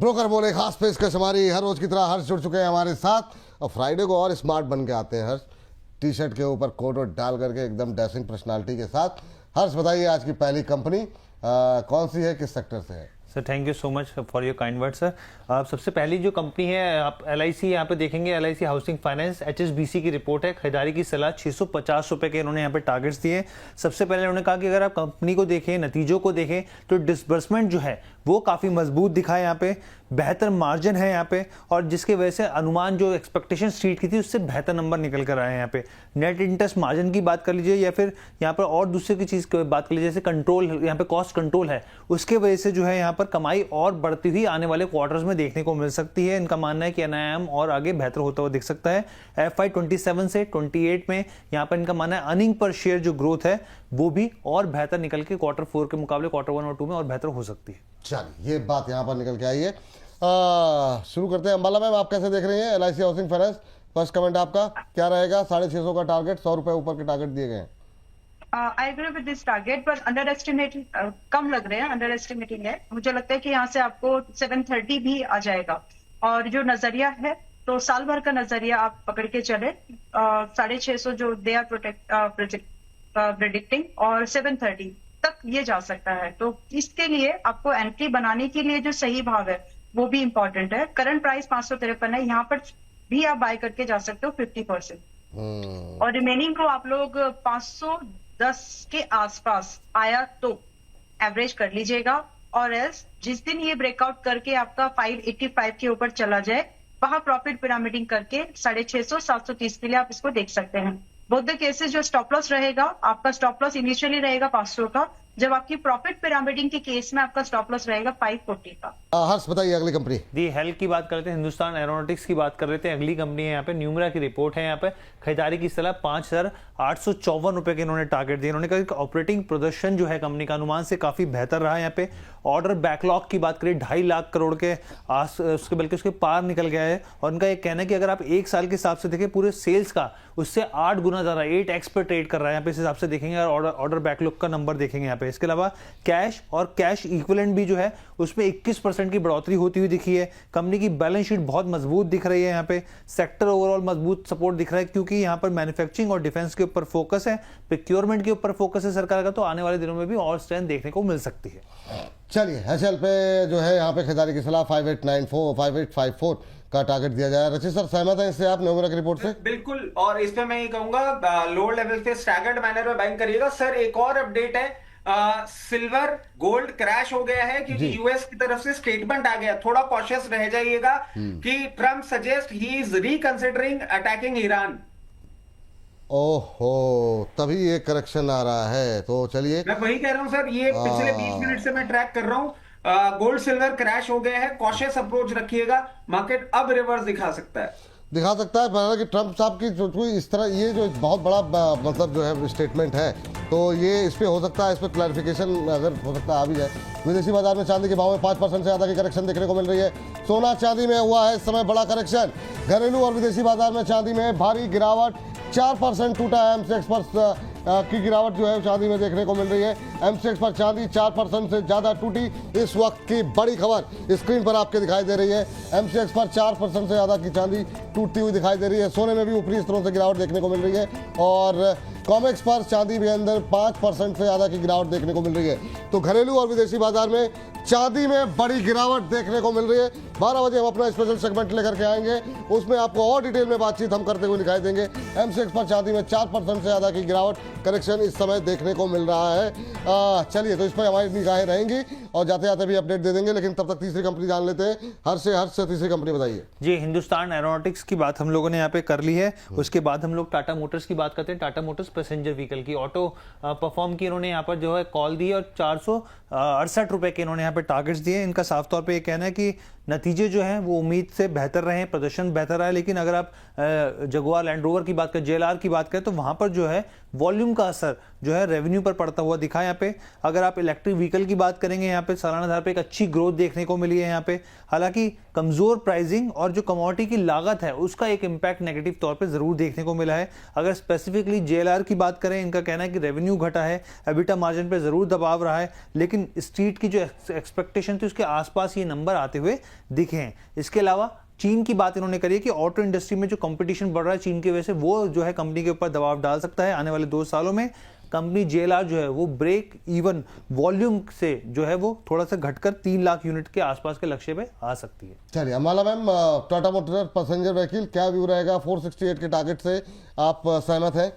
Broker बोले खास पेशकश हमारी हर रोज की तरह हर्ष जुड़ चुके हैं हमारे साथ और फ्राइडे को और स्मार्ट बन के आते हैं हर्ष, टी शर्ट के ऊपर कोट वोट डाल करके एकदम डैशिंग पर्सनालिटी के साथ। हर्ष बताइए आज की पहली कंपनी कौन सी है, किस सेक्टर से है? Sir thank you so much for your kind word sir. आप सबसे पहली जो कंपनी है आप LIC यहाँ पे देखेंगे, LIC हाउसिंग फाइनेंस HSBC की रिपोर्ट है। खरीदारी की सलाह 650 रुपए के इन्होंने यहाँ पे टारगेट्स दिए। सबसे पहले उन्होंने कहा कि अगर आप कंपनी को देखें, नतीजों को देखें तो डिसबर्समेंट जो है वो काफ़ी मजबूत दिखा है, यहाँ पे बेहतर मार्जिन है यहाँ पे, और जिसके वजह से अनुमान जो एक्सपेक्टेशन स्ट्रीट की थी उससे बेहतर नंबर निकल कर आए हैं यहाँ पे। नेट इंटरेस्ट मार्जिन की बात कर लीजिए या फिर यहाँ पर और दूसरे की चीज़ की बात कर लीजिए, जैसे कंट्रोल यहाँ पे कॉस्ट कंट्रोल है, उसके वजह से जो है यहाँ पर कमाई और बढ़ती हुई आने वाले क्वार्टर्स में देखने को मिल सकती है। इनका मानना है कि NIM और आगे बेहतर होता हुआ दिख सकता है। FY 27 से 28 में यहाँ पर इनका मानना है अर्निंग पर शेयर जो ग्रोथ है वो भी और बेहतर निकल के Q4 के मुकाबले Q1 और 2 में और बेहतर हो सकती है। चलिए ये बात यहाँ पर निकल के आई है। शुरू करते हैं। अंबाला मैम, आप कैसे देख रही हैं LIC housing finance? First comment आपका क्या रहेगा? 650 का टारगेट, 100 रुपए ऊपर के टारगेट दिए गए हैं। I agree with this target, पर अंडर एस्टिमेटिंग कम लग रहे हैं, अंडर एस्टिमेटिंग है। मुझे लगता है कि यहाँ से आपको 730 भी आ जाएगा। और जो नजरिया है तो साल भर का नजरिया आप पकड़ के चले, 650 जो दे आर प्रेडिक्टिंग और 730 तक ये जा सकता है। तो इसके लिए आपको एंट्री बनाने के लिए जो सही भाव है वो भी इंपॉर्टेंट है। करंट प्राइस 553 है, यहाँ पर भी आप बाय करके जा सकते हो 50%। और रिमेनिंग को आप लोग 510 के आसपास आया तो एवरेज कर लीजिएगा, और एल्स जिस दिन ये ब्रेकआउट करके आपका 585 के ऊपर चला जाए वहां प्रॉफिट पिरामिडिंग करके 650 730 के लिए आप इसको देख सकते हैं। बोथ द केसेस जो स्टॉप लॉस रहेगा, आपका स्टॉप लॉस इनिशियली रहेगा 500 का, जब आपकी प्रॉफिट पिरामिडिंग के केस में आपका स्टॉप लॉस रहेगा 540 का। हर्ष बताइए अगली कंपनी। दी हेल्थ की बात करते हैं, हिंदुस्तान एरोनॉटिक्स की बात कर रहे थे। अगली कंपनी है यहाँ पे न्यूमरा की रिपोर्ट है। यहाँ पे खरीदारी की सलाह 5,854 रुपए के इन्होंने टारगेट दिए। इन्होंने कहा कि ऑपरेटिंग प्रदर्शन जो है कंपनी का अनुमान से काफी बेहतर रहा है। यहाँ पे ऑर्डर बैकलॉग की बात करें 2.5 लाख करोड़ के उसके बल्कि उसके पार निकल गया है। और उनका ये कहना है कि अगर आप एक साल के हिसाब से देखें पूरे सेल्स का, उससे 8 गुना ज्यादा 8x पर ट्रेड कर रहा है यहाँ पे। इस हिसाब से देखेंगे और ऑर्डर बैकलॉग का नंबर देखेंगे यहाँ पे। इसके अलावा कैश और कैश इक्विवेलेंट भी जो है उसमें 21% की बढ़ोतरी होती हुई दिखी है। कंपनी की बैलेंस शीट बहुत मजबूत दिख रही है। यहाँ पे सेक्टर ओवरऑल मजबूत सपोर्ट दिख रहा है, क्योंकि यहाँ पर मैन्युफैक्चरिंग और डिफेंस के ऊपर फोकस है, प्रोक्योरमेंट के ऊपर फोकस है सरकार का। तो आने वाले दिनों में भी और स्ट्रेंथ देखने को मिल सकती है। चलिए HL पे जो है यहाँ पे खरीदारी की सलाह 5854 का टारगेट दिया जाए। रचित सर सहमत है इससे आप न्यूमरा की रिपोर्ट से? बिल्कुल, और इस पे मैं ये कहूंगा लोअर लेवल से स्टैगर्ड मैनर में बाइंग करिएगा। सर एक और अपडेट है, सिल्वर गोल्ड क्रैश हो गया है क्योंकि यूएस की तरफ से स्टेटमेंट आ गया। थोड़ा कॉशियस रह जाइएगा कि Trump suggest he is reconsidering attacking Iran. ओहो, तभी ये करेक्शन आ रहा है। तो चलिए मैं वही कह रहा हूं सर, ये पिछले 20 मिनट से मैं ट्रैक कर रहा हूं। गोल्ड सिल्वर क्रैश हो गया है, कॉशियस अप्रोच रखिएगा, मार्केट अब रिवर्स दिखा सकता है। कि ट्रम्प साहब की कोई इस तरह ये जो बहुत बड़ा मतलब जो है स्टेटमेंट है, तो ये इस पे हो सकता है, इस पे क्लैरिफिकेशन अगर हो सकता है आ भी जाए। विदेशी बाजार में चांदी के भाव में 5% से ज़्यादा की करेक्शन देखने को मिल रही है। सोना चांदी में हुआ है इस समय बड़ा करेक्शन। घरेलू और विदेशी बाजार में चांदी में भारी गिरावट, 4% टूटा है। MCX पर की गिरावट जो है चांदी में देखने को मिल रही है। MCX पर चांदी 4% से ज़्यादा टूटी। इस वक्त की बड़ी खबर स्क्रीन पर आपके दिखाई दे रही है। MCX पर 4% से ज़्यादा की चांदी टूटती हुई दिखाई दे रही है। सोने में भी ऊपरी स्तरों से गिरावट देखने को मिल रही है, और कॉमेक्स पर चांदी भी अंदर 5% से ज़्यादा की गिरावट देखने को मिल रही है। तो घरेलू और विदेशी बाजार में चांदी में बड़ी गिरावट देखने को मिल रही है। 12 बजे हम अपना स्पेशल सेगमेंट लेकर के आएंगे, उसमें आपको और डिटेल में बातचीत हम करते हुए दिखाई देंगे। MCX पर चांदी में 4% से ज़्यादा की गिरावट करेक्शन इस समय देखने को मिल रहा है। चलिए, तो इस पर हमारी निगाहें रहेंगी और जाते जाते भी अपडेट दे देंगे, लेकिन तब तक तीसरी कंपनी जान लेते हैं। हर्ष से तीसरी कंपनी बताइए जी। हिंदुस्तान एरोनॉटिक्स की बात हम लोगों ने यहाँ पे कर ली है। उसके बाद हम लोग टाटा मोटर्स की बात करते हैं। टाटा मोटर्स पैसेंजर व्हीकल की ऑटो परफॉर्म की इन्होंने यहाँ पर जो है कॉल दी, और 468 रुपए के इन्होंने यहाँ पे टारगेट्स दिए। इनका साफ तौर पे ये कहना है कि नतीजे जो हैं वो उम्मीद से बेहतर रहे, प्रदर्शन बेहतर रहा है। लेकिन अगर आप जगुआर लैंड रोवर की बात करें, JLR की बात करें, तो वहां पर जो है वॉल्यूम का असर जो है रेवेन्यू पर पड़ता हुआ दिखा यहाँ पे। अगर आप इलेक्ट्रिक व्हीकल की बात करेंगे, यहाँ पे सालाना आधार पे एक अच्छी ग्रोथ देखने को मिली है यहाँ पे। हालांकि कमजोर प्राइसिंग और जो कमोडिटी की लागत है उसका एक इम्पैक्ट नेगेटिव तौर पे जरूर देखने को मिला है। अगर स्पेसिफिकली JLR की बात करें, इनका कहना है कि रेवेन्यू घटा है, एबिटा मार्जिन पे जरूर दबाव रहा है, लेकिन स्ट्रीट की जो एक्सपेक्टेशन थी उसके आसपास ये नंबर आते हुए दिखे हैं। इसके अलावा चीन की बात इन्होंने करी है कि ऑटो इंडस्ट्री में जो कंपटीशन बढ़ रहा है चीन की वजह से, वो जो है कंपनी के ऊपर दबाव डाल सकता है। आने वाले 2 सालों में कंपनी JLR जो है वो ब्रेक इवन वॉल्यूम से जो है वो थोड़ा सा घटकर 3 लाख यूनिट के आसपास के लक्ष्य पे आ सकती है। चलिए Amala ma'am, Tata motor passenger vehicle क्या व्यू रहेगा? 468 के टारगेट से आप सहमत हैं?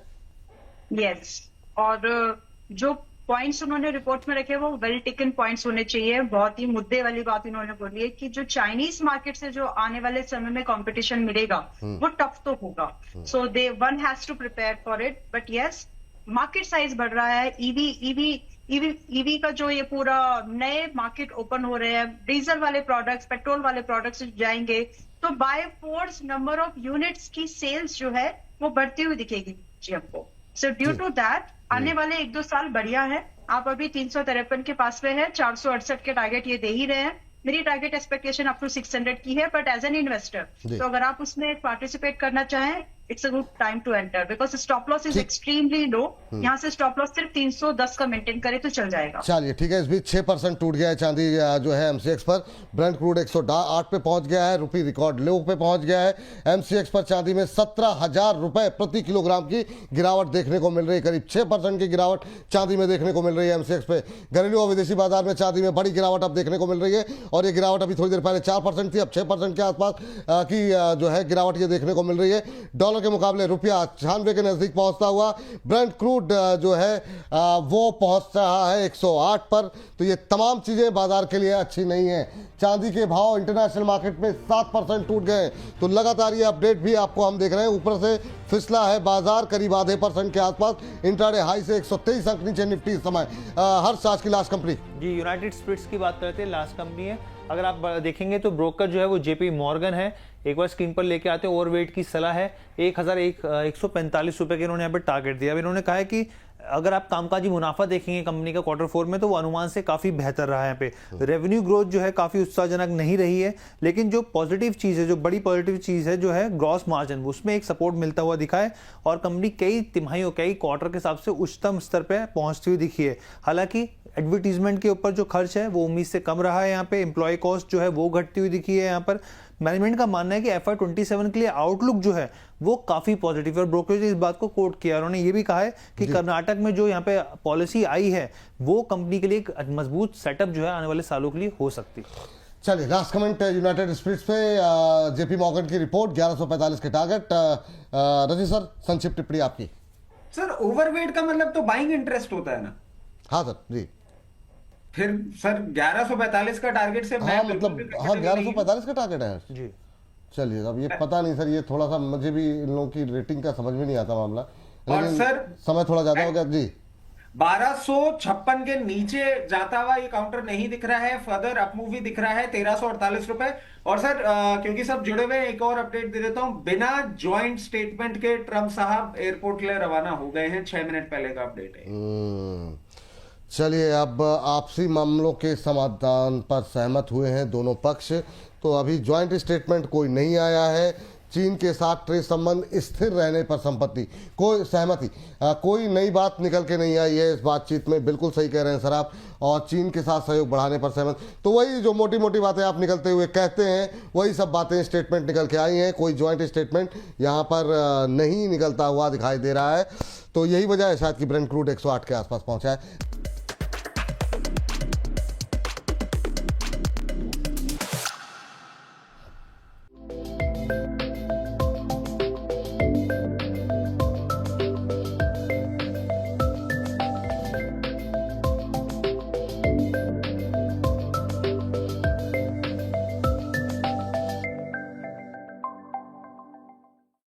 यस, और जो पॉइंट्स उन्होंने रिपोर्ट में रखे वो वेल टेकन पॉइंट्स होने चाहिए। बहुत ही मुद्दे वाली बात इन्होंने बोली है कि जो चाइनीज मार्केट से जो आने वाले समय में कंपटीशन मिलेगा वो टफ तो होगा, सो दे one has to prepare for it. But yes, market size बढ़ रहा है। ईवी का जो ये पूरा नए मार्केट ओपन हो रहे हैं, डीजल वाले प्रोडक्ट्स, पेट्रोल वाले प्रोडक्ट्स जाएंगे, तो by force number of units की सेल्स जो है वो बढ़ती हुई दिखेगी जी हमको। सो ड्यू टू दैट आने वाले 1-2 साल बढ़िया है। आप अभी 353 के पास में है, 468 के टारगेट ये दे ही रहे हैं। मेरी टारगेट एक्सपेक्टेशन अप टू 600 की है, बट एज एन इन्वेस्टर तो अगर आप उसमें पार्टिसिपेट करना चाहें, it's a good time to enter, because stop loss is extremely low. यहाँ से स्टॉप लॉस सिर्फ 310 का मेंटेन करे तो चल जाएगा। चलिए ठीक है, इस बीच 6% टूट गया है चांदी जो है MCX पर। ब्रेंट क्रूड 108 पे पहुंच गया है, रुपये रिकॉर्ड लो पे पहुंच गया है। MCX पर चांदी में 17,000 रुपए प्रति किलोग्राम की गिरावट देखने को मिल रही है। करीब 6% की गिरावट चांदी में देखने को मिल रही है MCX पे। घरेलू और विदेशी बाजार में चांदी में बड़ी गिरावट अब देखने को मिल रही है, और ये गिरावट अभी थोड़ी देर पहले 4% थी, अब 6% के आसपास की जो है गिरावट ये देखने को मिल रही है। डॉलर के मुकाबले रुपया 96 के नजदीक पहुंचता हुआ ब्रेंट क्रूड जो है वो पहुंच रहा है 108 पर। तो ये तमाम चीजें बाजार के लिए अच्छी नहीं है। चांदी के भाव इंटरनेशनल मार्केट में 7% टूट गए, तो लगातार ये अपडेट भी आपको हम देख रहे हैं। ऊपर से फिसला है बाजार करीब आधे % के आसपास। इंट्राडे हाई से 123 अंक नीचे निफ्टी इस समय। हर आज की लास्ट कंपनी जी यूनाइटेड स्पिरिट्स की बात करते हैं, लास्ट कंपनी है। अगर आप देखेंगे तो ब्रोकर जो है वो JP मॉर्गन है। एक बार स्क्रीन पर लेके आते हैं, ओवरवेट की सलाह है 1,145 रुपए के इन्होंने यहाँ पे टारगेट दिया। अब इन्होंने कहा है कि अगर आप कामकाजी मुनाफा देखेंगे कंपनी का Q4 में तो वो अनुमान से काफी बेहतर रहा है। यहाँ पे रेवेन्यू ग्रोथ जो है काफी उत्साहजनक नहीं रही है, लेकिन जो पॉजिटिव चीज है, जो बड़ी पॉजिटिव चीज है जो है ग्रॉस मार्जिन, उसमें एक सपोर्ट मिलता हुआ दिखा है, और कंपनी कई तिमाहियों कई क्वार्टर के हिसाब से उच्चतम स्तर पर पहुंचती हुई दिखी है। हालांकि एडवर्टीजमेंट के ऊपर जो खर्च है वो उम्मीद से कम रहा है। यहाँ पे एम्प्लॉय कॉस्ट जो है वो घटती हुई दिखी है। यहाँ पर मैनेजमेंट का मानना है कि FY27 के लिए आउटलुक जो है वो काफी पॉजिटिव है, और ब्रोकरेज ने इस बात को कोट किया। उन्होंने ये भी कहा है कि कर्नाटक में जो यहाँ पे पॉलिसी आई है वो कंपनी के लिए एक मजबूत सेटअप जो है आने वाले सालों के लिए हो सकती है। चलिए लास्ट कमेंट यूनाइटेड स्पिरिट्स पे JP मॉर्गन की रिपोर्ट 1145 के टारगेट। रजी सर, संक्षिप्त टिप्पणी आपकी। सर ओवरवेट का मतलब तो बाइंग इंटरेस्ट होता है ना? हाँ सर जी। फिर सर 1145 का टारगेट से मैं मतलब 1145 का टारगेट है जी। चलिए, अब ये पता नहीं सर, ये थोड़ा सा मुझे भी इन लोगों की रेटिंग का समझ में नहीं आता मामला, लेकिन सर समय थोड़ा ज्यादा हो गया जी। 1256 के नीचे जाता हुआ ये काउंटर नहीं दिख रहा है। फर्दर अपमूव दिख रहा है 1348 रुपए। और सर क्योंकि सब जुड़े हुए एक और अपडेट दे देता हूं, बिना ज्वाइंट स्टेटमेंट के ट्रम्प साहब एयरपोर्ट के लिए रवाना हो गए हैं। 6 मिनट पहले का अपडेट है। चलिए, अब आपसी मामलों के समाधान पर सहमत हुए हैं दोनों पक्ष। तो अभी ज्वाइंट स्टेटमेंट कोई नहीं आया है। चीन के साथ ट्रेड संबंध स्थिर रहने पर संपत्ति कोई सहमति, कोई नई बात निकल के नहीं आई है इस बातचीत में। बिल्कुल सही कह रहे हैं सर आप। और चीन के साथ सहयोग बढ़ाने पर सहमत। तो वही जो मोटी मोटी बातें आप निकलते हुए कहते हैं, वही सब बातें स्टेटमेंट निकल के आई हैं। कोई ज्वाइंट स्टेटमेंट यहाँ पर नहीं निकलता हुआ दिखाई दे रहा है। तो यही वजह है शायद कि ब्रेंट क्रूड 108 के आसपास पहुंचा है।